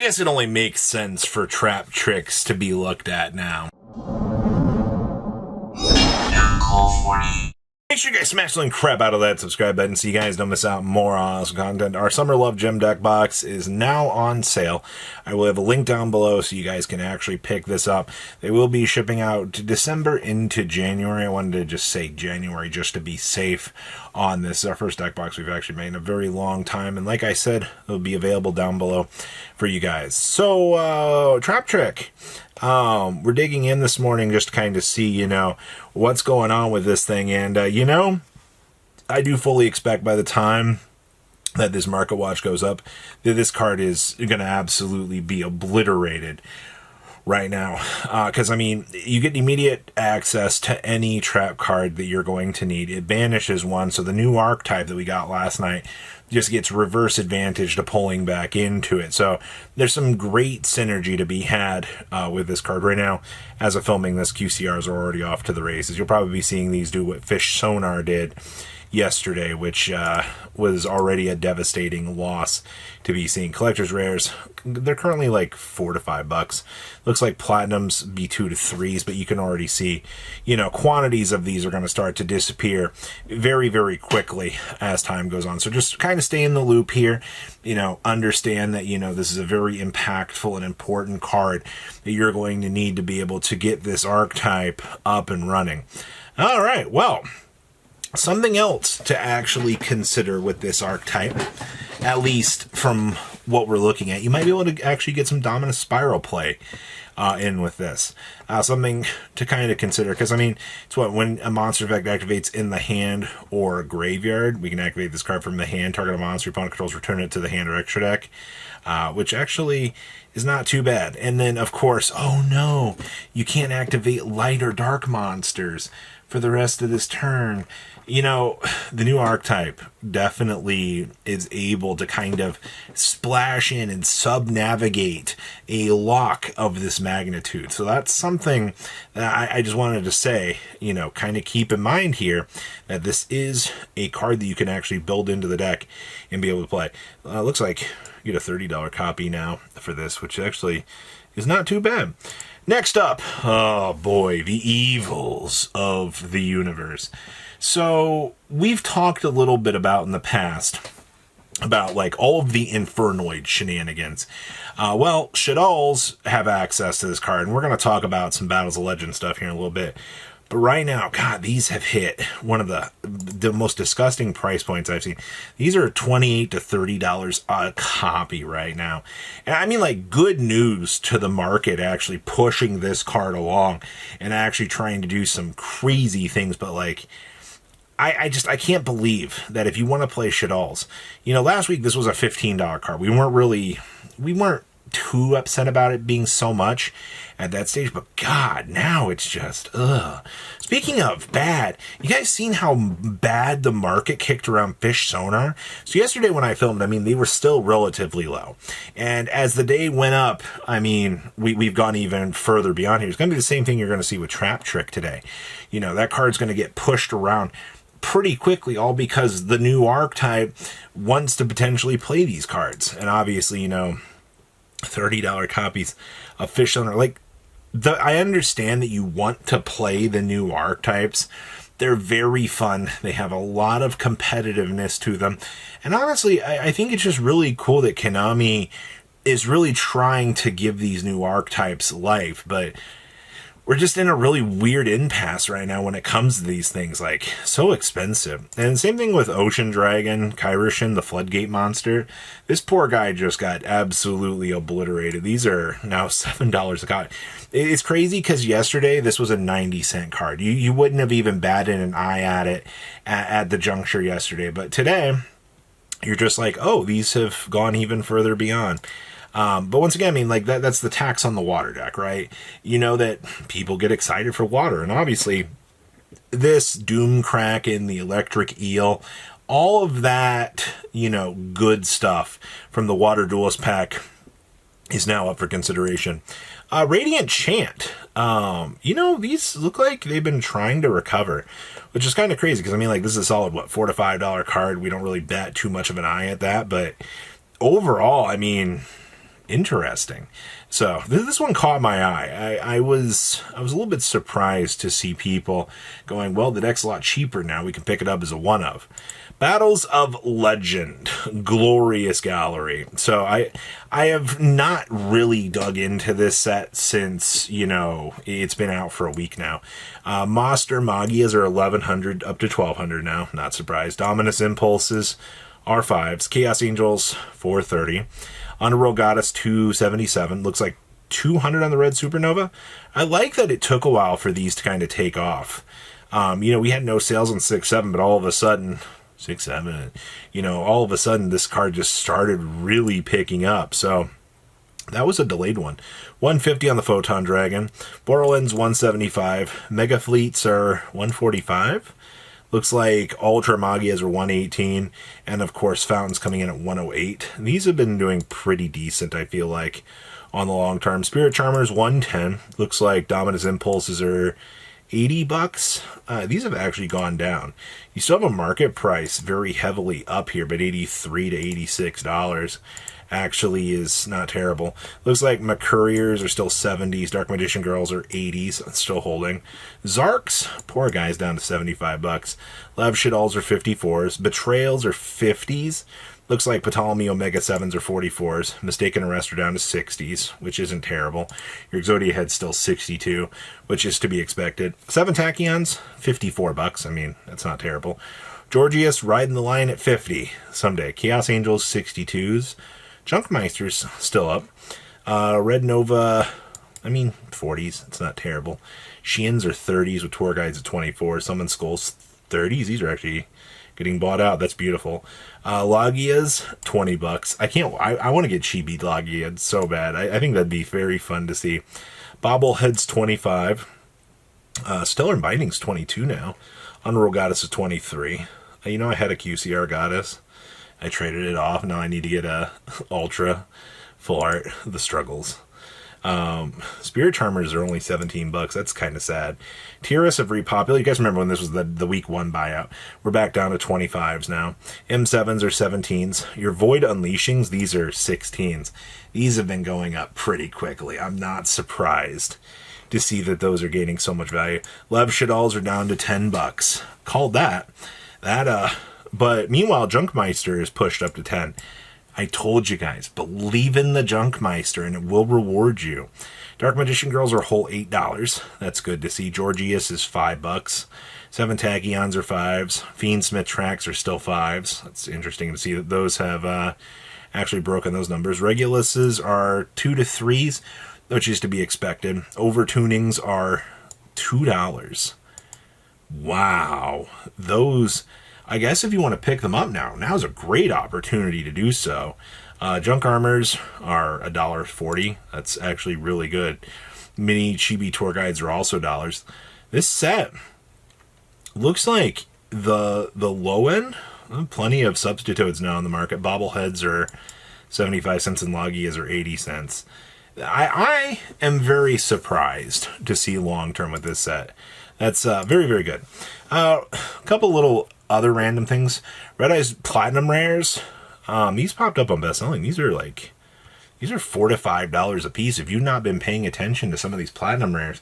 I guess it only makes sense for trap tricks to be looked at now. Make sure you guys smash the link crap out of that subscribe button so you guys don't miss out more on awesome content. Our Summer Love Gem Deck box is now on sale. I will have a link down below so you guys can actually pick this up. They will be shipping out to December into January. I wanted to just say January just to be safe on this. This is our first deck box we've actually made in a very long time. And like I said, it'll be available down below for you guys. So, Trap Trick. We're digging in this morning just to kind of see, what's going on with this thing. And, I do fully expect by the time that this market watch goes up, that this card is going to absolutely be obliterated right now. Because, you get immediate access to any trap card that you're going to need. It banishes one, so the new archetype that we got last night just gets reverse advantage to pulling back into it. So there's some great synergy to be had with this card right now. As of filming this, QCRs are already off to the races. You'll probably be seeing these do what Fish Sonar did yesterday, which was already a devastating loss to be seeing. Collector's rares, they're currently like $4 to $5. Looks like platinums be 2 to 3s, but you can already see, quantities of these are going to start to disappear very, very quickly as time goes on. So just kind of stay in the loop here, understand that, this is a very impactful and important card that you're going to need to be able to get this archetype up and running. All right, well, something else to actually consider with this archetype, at least from what we're looking at, you might be able to actually get some Dominus Spiral play in with this. Something to kind of consider, because, it's when a monster effect activates in the hand or graveyard, we can activate this card from the hand, target a monster your opponent controls, return it to the hand or extra deck, which actually is not too bad. And then, of course, oh no, you can't activate light or dark monsters for the rest of this turn. The new archetype definitely is able to kind of splash in and sub-navigate a lock of this magnitude. So that's something that I just wanted to say, kind of keep in mind here, that this is a card that you can actually build into the deck and be able to play. Looks like you get a $30 copy now for this, which actually is not too bad. Next up, oh boy, the evils of the universe. So we've talked a little bit about in the past about like all of the Infernoid shenanigans. Well, Shadolls have access to this card, and we're going to talk about some Battles of Legend stuff here in a little bit. But right now, God, these have hit one of the most disgusting price points I've seen. These are $28 to $30 a copy right now. And good news to the market actually pushing this card along and actually trying to do some crazy things. But I can't believe that if you want to play Shadolls, last week this was a $15 card. We weren't too upset about it being so much at that stage, but God, now it's just, ugh. Speaking of bad, you guys seen how bad the market kicked around Fish Sonar? So yesterday when I filmed, they were still relatively low. And as the day went up, we've gone even further beyond here. It's going to be the same thing you're going to see with Trap Trick today. That card's going to get pushed around pretty quickly, all because the new archetype wants to potentially play these cards. And obviously, $30 copies of Fish Sonar. I understand that you want to play the new archetypes. They're very fun. They have a lot of competitiveness to them. And honestly, I think it's just really cool that Konami is really trying to give these new archetypes life. But we're just in a really weird impasse right now when it comes to these things, so expensive. And same thing with Ocean Dragon, Kyrishin, the Floodgate monster. This poor guy just got absolutely obliterated. These are now $7 a copy. It's crazy because yesterday this was a 90-cent card. You wouldn't have even batted an eye at it at the juncture yesterday. But today, you're just like, oh, these have gone even further beyond. But once again, that's the tax on the water deck, right? That people get excited for water. And obviously, this Doom Kraken, the Electric Eel, all of that, good stuff from the Water Duelist pack is now up for consideration. Radiant Chant. These look like they've been trying to recover, which is kind of crazy because, this is a solid, $4 to $5 card. We don't really bat too much of an eye at that. But overall, interesting. So this one caught my eye. I was a little bit surprised to see people going, well, the deck's a lot cheaper now. We can pick it up as a one of. Battles of Legend, glorious gallery. So I have not really dug into this set since, you know, it's been out for a week now. Monster Magias are 1100 up to 1200 now. Not surprised. Dominus Impulses are 5s. Chaos Angels 430. Underworld Goddess 277. Looks like 200 on the Red Supernova. I like that it took a while for these to kind of take off. You know, we had no sales on 6-7, but all of a sudden, 6-7, you know, all of a sudden this card just started really picking up. So that was a delayed one. 150 on the Photon Dragon. Borderlands 175. Mega Fleets are 145. Looks like Ultra Magias are 118. And of course, Fountains coming in at 108. These have been doing pretty decent, I feel like, on the long term. Spirit Charmers 110. Looks like Dominus Impulses are $80. These have actually gone down. You still have a market price very heavily up here, but $83 to $86 actually is not terrible. Looks like McCouriers are still 70s. Dark Magician Girls are 80s, still holding. Zarks, poor guys, down to $75. Lab Shadolls are 54s. Betrayals are 50s. Looks like Ptolemy Omega 7s are 44s. Mistaken Arrest are down to 60s, which isn't terrible. Your Exodia Head's still 62, which is to be expected. 7 Tachyons, $54. I mean, that's not terrible. Georgius riding the line at 50 someday. Chaos Angels, 62s. Junkmeister's still up. Red Nova, I mean, 40s. It's not terrible. Sheens are 30s with Tour Guides at 24. Summon Skulls, 30s. These are actually getting bought out. That's beautiful. Logias, $20. I want to get Chibi Logias so bad. I think that'd be very fun to see. Bobblehead's 25. Stellar Binding's 22 now. Underworld Goddess is 23. You know, I had a QCR Goddess. I traded it off. Now I need to get a Ultra Full Art. The struggles. Spirit Charmers are only $17. That's kind of sad. Tiras have repopulated. You guys remember when this was the week 1 buyout? We're back down to 25s now. M7s are 17s. Your Void Unleashings, these are 16s. These have been going up pretty quickly. I'm not surprised to see that those are gaining so much value. Lev Shadolls are down to $10. Called that. But meanwhile, Junkmeister is pushed up to 10. I told you guys, believe in the Junkmeister and it will reward you. Dark Magician Girls are a whole $8. That's good to see. Georgius is $5. 7 Tachyons are 5s. Fiendsmith Tracks are still 5s. That's interesting to see that those have actually broken those numbers. Reguluses are 2 to 3s, which is to be expected. Overtunings are $2. Wow. Those, I guess if you want to pick them up now's a great opportunity to do so. Junk Armors are $1.40. That's actually really good. Mini Chibi Tour Guides are also dollars. This set looks like the low end, plenty of substitutes now on the market. Bobbleheads are 75 cents and Logias are 80 cents. I am very surprised to see long term with this set. That's very, very good. A couple little other random things. Red Eyes Platinum Rares. These popped up on best selling. These are $4 to $5 a piece. If you've not been paying attention to some of these Platinum Rares,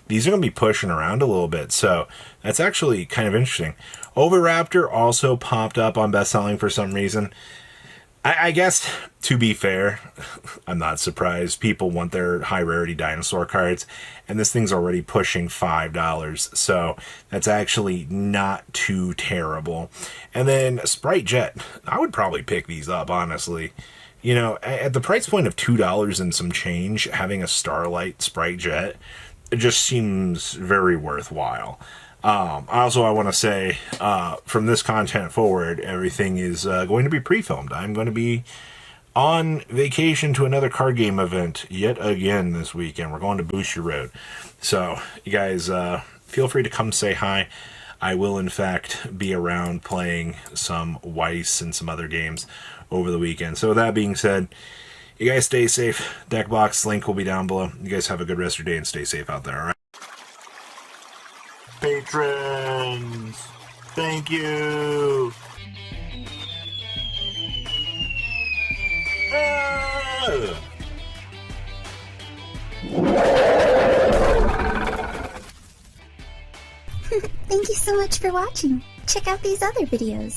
these are going to be pushing around a little bit. So that's actually kind of interesting. Overraptor also popped up on best selling for some reason. I guess, to be fair, I'm not surprised. People want their high rarity dinosaur cards, and this thing's already pushing $5, so that's actually not too terrible. And then Sprite Jet, I would probably pick these up, honestly. You know, at the price point of $2 and some change, having a Starlight Sprite Jet, it just seems very worthwhile. Also, I want to say, from this content forward, everything is going to be pre-filmed. I'm going to be on vacation to another card game event yet again this weekend. We're going to Booster Road. So, you guys, feel free to come say hi. I will, in fact, be around playing some Weiss and some other games over the weekend. So, with that being said, you guys stay safe. Deck box link will be down below. You guys have a good rest of your day and stay safe out there, all right? Patrons, thank you. Thank you so much for watching. Check out these other videos.